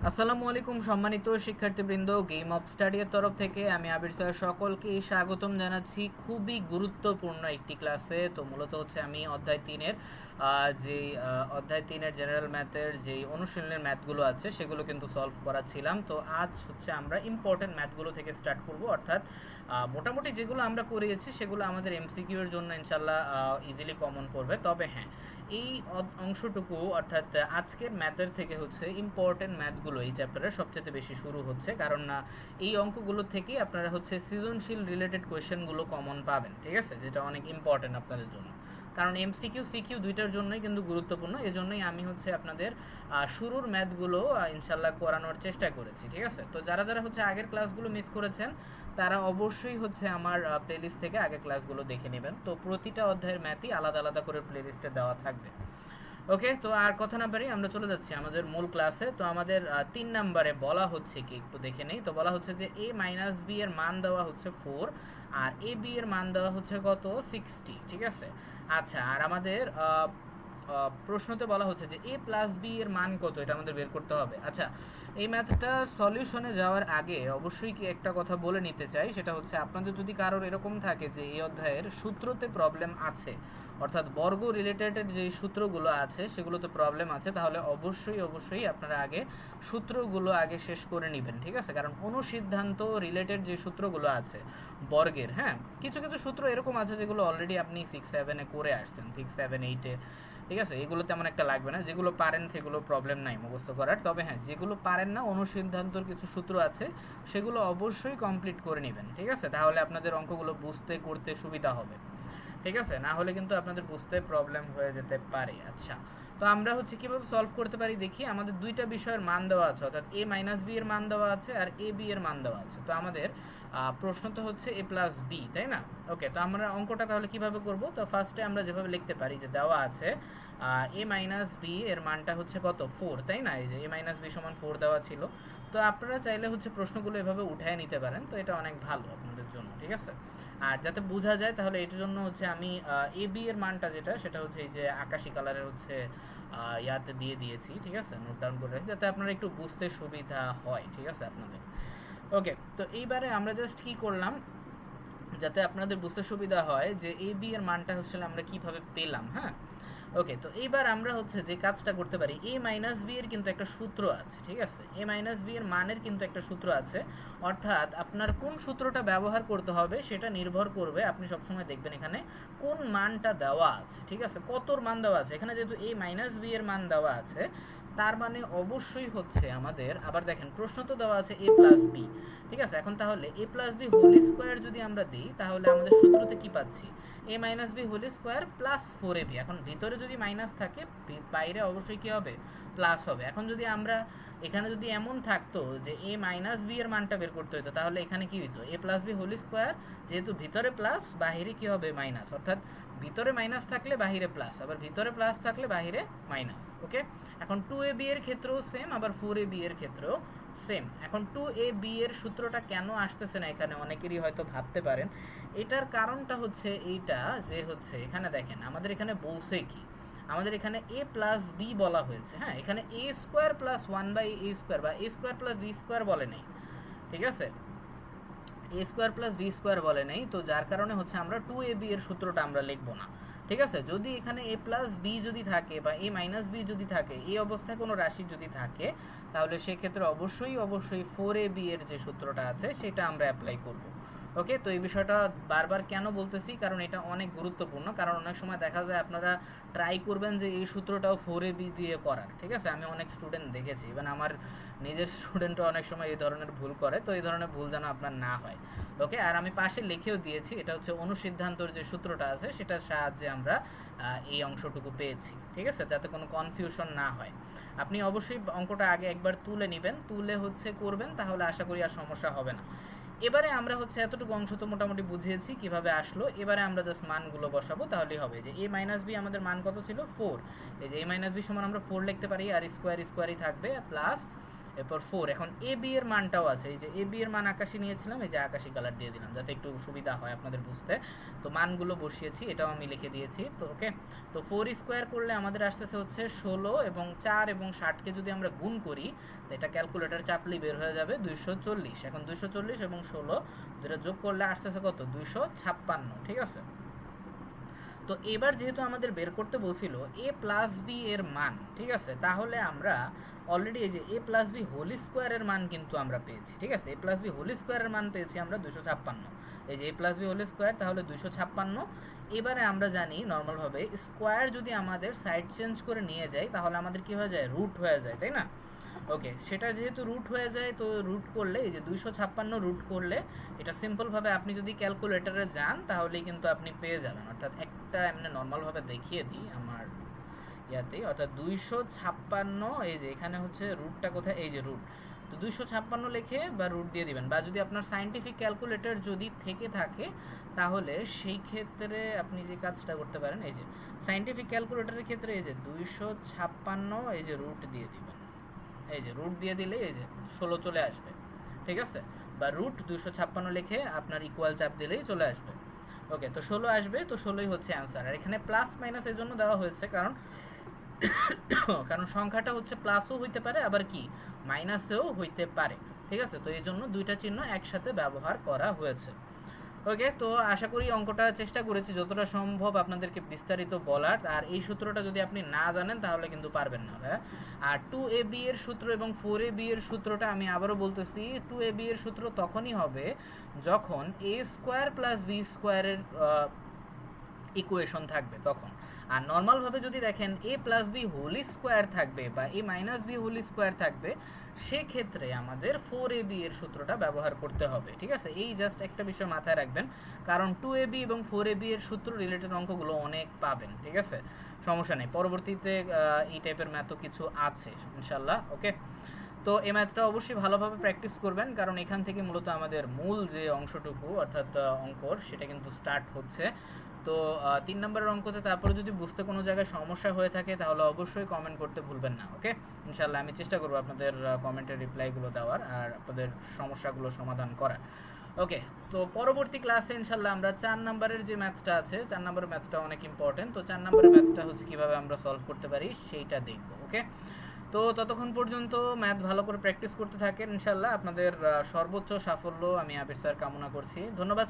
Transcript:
আসসালামু আলাইকুম সম্মানিত শিক্ষার্থীবৃন্দ, গেম অফ স্টাডির তরফ থেকে আমি আবির স্যার সকলকে স্বাগতম জানাচ্ছি খুবই গুরুত্বপূর্ণ একটি ক্লাসে। তো মূলত হচ্ছে আমি অধ্যায় 3-এর যে অধ্যায় 3-এর জেনারেল ম্যাথের যে অনুশীলনের ম্যাথগুলো আছে সেগুলো কিন্তু সলভ করাচ্ছিলাম। তো আজ হচ্ছে আমরা ইম্পর্টেন্ট ম্যাথগুলো থেকে স্টার্ট করব, অর্থাৎ মোটামুটি যেগুলো আমরা করিয়েছি সেগুলো আমাদের এমসিকিউ এর জন্য ইনশাল্লাহ ইজিলি কমন পড়বে। তবে হ্যাঁ, এই অংশটুকু অর্থাৎ আজকের ম্যাথের থেকে হচ্ছে ইম্পর্টেন্ট ম্যাথগুলো এই চ্যাপ্টারের সবচেয়ে বেশি শুরু হচ্ছে, কারণ না এই অঙ্কগুলো থেকেই আপনারা হচ্ছে সৃজনশীল রিলেটেড কোয়েশ্চেনগুলো কমন পাবেন, ঠিক আছে, যেটা অনেক ইম্পর্টেন্ট আপনাদের জন্য। কারণ এমসিকিউ সিকিউ দুইটার জন্যই কিন্তু গুরুত্বপূর্ণ, এজন্যই আমি হচ্ছে আপনাদের শুরুর ম্যাথগুলো ইনশাল্লাহ করানোর চেষ্টা করেছি, ঠিক আছে। তো যারা যারা হচ্ছে আগের ক্লাসগুলো মিস করেছেন তারা অবশ্যই হচ্ছে আমার প্লেলিস্ট থেকে আগের ক্লাসগুলো দেখে নেবেন। তো প্রতিটা অধ্যায়ের ম্যাথই আলাদা আলাদা করে প্লেলিস্টে দেওয়া থাকবে। ওকে, তো আর কথা না বাড়ি আমরা চলে যাচ্ছি আমাদের মূল ক্লাসে। তো আমাদের 3 নম্বরে বলা হচ্ছে কি একটু দেখে নেই। তো বলা হচ্ছে যে a মাইনাস বি এর মান দেওয়া হচ্ছে 4 আর এ বি এর মান দেওয়া হচ্ছে কত 60, ঠিক আছে। আচ্ছা, আর আমাদের প্রশ্নতে বলা হচ্ছে যে a প্লাস বি এর মান কত, এটা আমাদের বের করতে হবে। আচ্ছা, এই ম্যাথটা সলিউশনে যাওয়ার আগে অবশ্যই কি একটা কথা বলে নিতে চাই, সেটা হচ্ছে আপনাদের যদি কারোর এরকম থাকে যে এই অধ্যায়ের সূত্রতে প্রবলেম আছে, অর্থাৎ বর্গ রিলেটেড যে সূত্রগুলো আছে সেগুলোতে প্রবলেম আছে, তাহলে অবশ্যই অবশ্যই আপনারা আগে সূত্রগুলো আগে শেষ করে নেবেন, ঠিক আছে। কারণ অনুসিদ্ধান্ত রিলেটেড যে সূত্রগুলো আছে বর্গের, হ্যাঁ, কিছু কিছু সূত্র এরকম আছে যেগুলো অলরেডি আপনি 6-7-এ করে আসছেন, 6-7-8-এ, ঠিক আছে। এগুলো তেমন একটা লাগবে না, যেগুলো পারেন সেগুলো প্রবলেম নাই মুখস্থ করার। তবে হ্যাঁ, যেগুলো পারেন না অনুসিদ্ধান্তর কিছু সূত্র আছে সেগুলো অবশ্যই কমপ্লিট করে নেবেন, ঠিক আছে। তাহলে আপনাদের অঙ্কগুলো বুঝতে করতে সুবিধা হবে, ঠিক আছে। না হলে কিন্তু আপনাদের বুঝতে প্রবলেম হয়ে যেতে পারে। আচ্ছা, তো আমরা হচ্ছে কিভাবে সলভ করতে পারি দেখি। আমাদের দুইটা বিষয়ের মান দেওয়া আছে, অর্থাৎ a মাইনাস বি এর মান দেওয়া আছে আর এ বি এর মান দেওয়া আছে। তো আমাদের প্রশ্ন তো হচ্ছে a প্লাস বি, তাই না? ওকে, তো আমরা অঙ্কটা তাহলে কিভাবে করব? তো ফার্স্টে আমরা যেভাবে লিখতে পারি যে দেওয়া আছে a মাইনাস বি এর মানটা হচ্ছে কত 4, তাই না? এই যে a মাইনাস বি সমান 4 দেওয়া ছিল। তো আপনারা চাইলে হচ্ছে প্রশ্নগুলো এভাবে উঠায় নিতে পারেন, তো এটা অনেক ভালো আপনাদের জন্য, ঠিক আছে। আর যাতে বোঝা যায় তাহলে এটার জন্য হচ্ছে আমি এ বি এর মানটা যেটা সেটা হচ্ছে এই যে আকাশি কালারের হচ্ছে ইয়াতে দিয়ে দিয়েছি, ঠিক আছে, নোট ডাউন করে রেখে, যাতে আপনারা একটু বুঝতে সুবিধা হয়, ঠিক আছে আপনাদের। ওকে, তো এইবারে আমরা জাস্ট কি করলাম, যাতে আপনাদের বুঝতে সুবিধা হয় যে এ বি এর মানটা হচ্ছে আমরা কিভাবে পেলাম, হ্যাঁ। ওকে, তো এইবার আমরা হচ্ছে যে কাজটা করতে পারি, এ মাইনাস বি এর কিন্তু একটা সূত্র আছে, ঠিক আছে। এ মাইনাস বি এর মানের কিন্তু একটা সূত্র আছে, অর্থাৎ আপনার কোন সূত্রটা ব্যবহার করতে হবে সেটা নির্ভর করবে, আপনি সবসময় দেখবেন এখানে কোন মানটা দেওয়া আছে, ঠিক আছে, কতর মান দেওয়া আছে। এখানে যেহেতু এ মাইনাস বি এর মান দেওয়া আছে, তার মানে অবশ্যই হচ্ছে আমাদের, আবার দেখেন প্রশ্ন তো দেওয়া আছে এ প্লাস বি, ঠিক আছে। এখন তাহলে a plus b whole square যদি আমরা দিই তাহলে আমাদের সূত্রতে কি পাচ্ছি, a minus b whole square plus 4ab। এখন ভিতরে যদি মাইনাস থাকে বাইরে অবশ্যই কি হবে, প্লাস হবে। এখন যদি আমরা এখানে যদি এমন থাকতো যে এ মাইনাস বি এর মানটা বের করতে হতো, তাহলে এখানে কি হতো, এ প্লাস বি হোল স্কোয়ার, যেহেতু ভিতরে প্লাস বাহিরে কি হবে মাইনাস, অর্থাৎ ভিতরে মাইনাস থাকলে বাহিরে প্লাস, আবার ভিতরে প্লাস থাকলে বাহিরে মাইনাস। ওকে, এখন 2ab এর ক্ষেত্রেও সেম, আবার 4ab এর ক্ষেত্রেও সেম। এখন 2ab এর সূত্রটা কেন আসতেছে না এখানে অনেকেরই হয়তো ভাবতে পারেন। এটার কারণটা হচ্ছে এইটা যে হচ্ছে এখানে দেখেন আমাদের এখানে বলছে কি, আমাদের এখানে a প্লাস বি বলা হয়েছে, হ্যাঁ, এখানে a square plus 1/a square বা a square plus b square বলে নেই, ঠিক আছে, a square plus b square বলে নেই। তো যার কারণে হচ্ছে আমরা 2ab এর সূত্রটা আমরা লিখবো না, ঠিক আছে। যদি এখানে a প্লাস বি যদি থাকে বা a মাইনাস বি যদি থাকে, এই অবস্থায় কোনো রাশি যদি থাকে, তাহলে সেক্ষেত্রে অবশ্যই অবশ্যই 4ab এর যে সূত্রটা আছে সেটা আমরা অ্যাপ্লাই করব। ওকে, তো এই বিষয়টা বারবার কেন বলতেছি, কারণ এটা অনেক গুরুত্বপূর্ণ। কারণ অনেক সময় দেখা যায় আপনারা ট্রাই করবেন যে এই সূত্রটাও 4ab দিয়ে করার, ঠিক আছে। আমি অনেক স্টুডেন্ট দেখেছি, ইভেন আমার নিজের স্টুডেন্টও অনেক সময় এই ধরনের ভুল করে, তো এই ধরনের ভুল যেন আপনার না হয়। ওকে, আর আমি পাশে লিখেও দিয়েছি, এটা হচ্ছে অনুসিদ্ধান্তর যে সূত্রটা আছে সেটার সাহায্যে আমরা এই অংশটুকু পেয়েছি, ঠিক আছে, যাতে কোনো কনফিউশন না হয়। আপনি অবশ্যই অঙ্কটা আগে একবার তুলে নেবেন, তুলে হচ্ছে করবেন, তাহলে আশা করি আর সমস্যা হবে না। এবারে আমরা হচ্ছে এতটুকু অংশ তো মোটামুটি বুঝিয়েছি কিভাবে আসলো, এবারে আমরা জাস্ট মানগুলো বসাবো, তাহলেই হবে। যে a মাইনাস বি আমাদের মান কত ছিল 4, এই যে a মাইনাস বি সমান আমরা 4 লিখতে পারি, আর স্কোয়ার স্কোয়ারই থাকবে, প্লাস এরপর 4। এখন এ বি এর মানটাও আছে, এই যে এ বি এর মান আকাশি নিয়েছিলাম, এই যে আকাশি কালার দিয়ে দিলাম যাতে একটু সুবিধা হয় আপনাদের বুঝতে। তো মানগুলো বসিয়েছি, এটাও আমি লিখে দিয়েছি। তো ওকে, তো 4 স্কোয়ার করলে আমাদের আসতেছে হচ্ছে 16, এবং 4 এবং 60কে যদি আমরা গুণ করি, তো এটা ক্যালকুলেটর চাপলেই বের হয়ে যাবে 240। এখন 240 এবং 16 দুটো যোগ করলে আসতেছে কত, 256। ঠিক আছে, তো এবার যেহেতু আমাদের বের করতে বলছিল এ প্লাস বি এর মান, ঠিক আছে, তাহলে আমরা অলরেডি এই যে এ প্লাস বি হোল স্কোয়ারের মান কিন্তু আমরা পেয়েছি। ঠিক আছে, এ প্লাস বি হোল স্কোয়ারের মান পেয়েছি আমরা 256। এই যে এ প্লাস বি হোল স্কোয়ার, তাহলে 256। এবারে আমরা জানি নর্মালভাবে স্কোয়ার যদি আমাদের সাইড চেঞ্জ করে নিয়ে যাই তাহলে আমাদের কি হয়ে যায়, রুট হয়ে যায়, তাই না? ওকে, সেটা যেহেতু রুট হয়ে যায়, তো রুট করলে এই যে 256 রুট করলে এটা সিম্পলভাবে আপনি যদি ক্যালকুলেটরে যান তাহলেই কিন্তু আপনি পেয়ে যাবেন। অর্থাৎ একটা এমনি নর্মালভাবে দেখিয়ে দিই আমার ইয়াতে, অর্থাৎ 256, এই যে এখানে হচ্ছে রুটটা কোথায়, এই যে রুট, তো 256 লিখে বা রুট দিয়ে দিবেন। বা যদি আপনার সায়েন্টিফিক ক্যালকুলেটর যদি থেকে থাকে তাহলে সেই ক্ষেত্রে আপনি যে কাজটা করতে পারেন, এই যে সায়েন্টিফিক ক্যালকুলেটরের ক্ষেত্রে এই যে 256 এই যে রুট দিয়ে দিবেন, এই যে রুট দিয়ে দিলে এই যে 16 চলে আসবে। ঠিক আছে, বা রুট 256 লিখে আপনার ইকুয়াল চাপ দিলেই চলে আসবে। ওকে, তো 16 আসবে, তো 16ই হচ্ছে অ্যান্সার। আর এখানে প্লাস মাইনাস এর জন্য দেওয়া হয়েছে কারণ কারণ সংখ্যাটা হচ্ছে প্লাসও হইতে পারে আবার কি মাইনাসেও হইতে পারে। ঠিক আছে, তো এই জন্য দুইটা চিহ্ন একসাথে ব্যবহার করা হয়েছে। ওকে, তো আশা করি অঙ্কটা চেষ্টা করেছি যতটা সম্ভব আপনাদেরকে বিস্তারিত বলার। আর এই সূত্রটা যদি আপনি না জানেন তাহলে কিন্তু পারবেন না। হ্যাঁ, আর 2ab এর সূত্র এবং 4ab এর সূত্রটা আমি আবারও বলতেছি, 2ab এর সূত্র তখনই হবে যখন a স্কোয়ার প্লাস বি স্কোয়ারের ইকুয়েশন থাকবে তখন। আর নর্মালভাবে যদি দেখেন এ প্লাস বি হোল স্কোয়ার থাকবে বা এ মাইনাস বি হোল স্কোয়ার থাকবে, সেক্ষেত্রে আমাদের 4ab এর সূত্রটা ব্যবহার করতে হবে। ঠিক আছে, এই জাস্ট একটা বিষয় মাথায় রাখবেন, কারণ 2ab এবং 4ab এর সূত্র রিলেটেড অঙ্কগুলো অনেক পাবেন। ঠিক আছে, সমস্যা নেই, পরবর্তীতে এই টাইপের ম্যাথও কিছু আছে ইনশাল্লাহ। ওকে, তো এই ম্যাথটা অবশ্যই ভালোভাবে প্র্যাকটিস করবেন, কারণ এখান থেকে মূলত আমাদের মূল যে অংশটুকু অর্থাৎ অঙ্কর সেটা কিন্তু স্টার্ট হচ্ছে। তো 3 নম্বরের অঙ্কতে তারপরে যদি বুঝতে কোনো জায়গায় সমস্যা হয়ে থাকে তাহলে অবশ্যই কমেন্ট করতে ভুলবেন না। ওকে, ইনশাল্লাহ আমি চেষ্টা করবো আপনাদের কমেন্টের রিপ্লাইগুলো দেওয়ার আর আপনাদের সমস্যাগুলো সমাধান করার। ওকে, তো পরবর্তী ক্লাসে ইনশাল্লাহ আমরা 4 নম্বরের যে ম্যাথটা আছে, 4 নম্বরের ম্যাথটা অনেক ইম্পর্টেন্ট, তো 4 নম্বরের ম্যাথটা হচ্ছে কিভাবে আমরা সলভ করতে পারি সেইটা দেখবো। ওকে, তো ততক্ষণ পর্যন্ত ম্যাথ ভালো করে প্র্যাকটিস করতে থাকেন, ইনশাল্লাহ আপনাদের সর্বোচ্চ সাফল্য আমি আবির স্যার কামনা করছি। ধন্যবাদ।